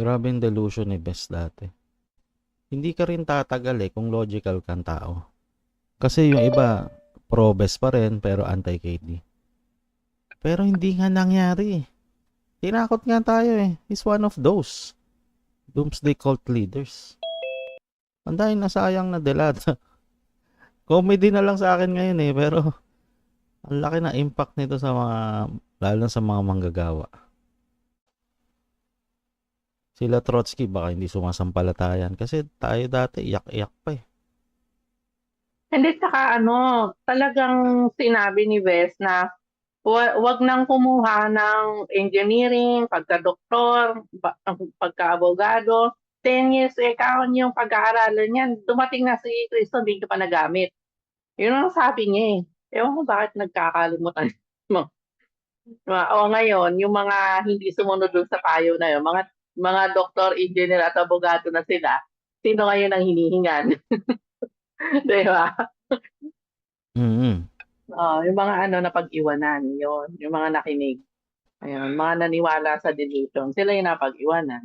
Grabe yung delusion ni Bes dati. Hindi ka rin tatagal kung logical kang tao. Kasi yung iba, pro-Bes pa rin pero anti-KD. Pero hindi nga nangyari eh. Tinakot nga tayo eh. He's one of those doomsday cult leaders. Ang dahil nasayang na delata. Comedy na lang sa akin ngayon eh, pero ang laki na impact nito sa mga, lalo na sa mga manggagawa. Sila Trotsky baka hindi sumasampalatayan kasi tayo dati iyak-iyak pa eh. Hindi, saka talagang sinabi ni Wes na wag nang kumuha ng engineering, pagka-doktor, pagka-abogado. 10 years count yung pag-aaralan niyan. Dumating na si Cristo, hindi ko pa nagamit. Yun ang sabi niya eh. Ewan ko bakit nagkakalimutan mo. O ngayon, yung mga hindi sumunod dun sa payo na yun, mga doktor, engineer at abogado na sila, sino ngayon ang hinihingan? Di ba? Mm-hmm. Yung mga na pag-iwanan, yun, yung mga nakinig. Ayun, mga naniwala sa delusion, sila yung napag-iwanan.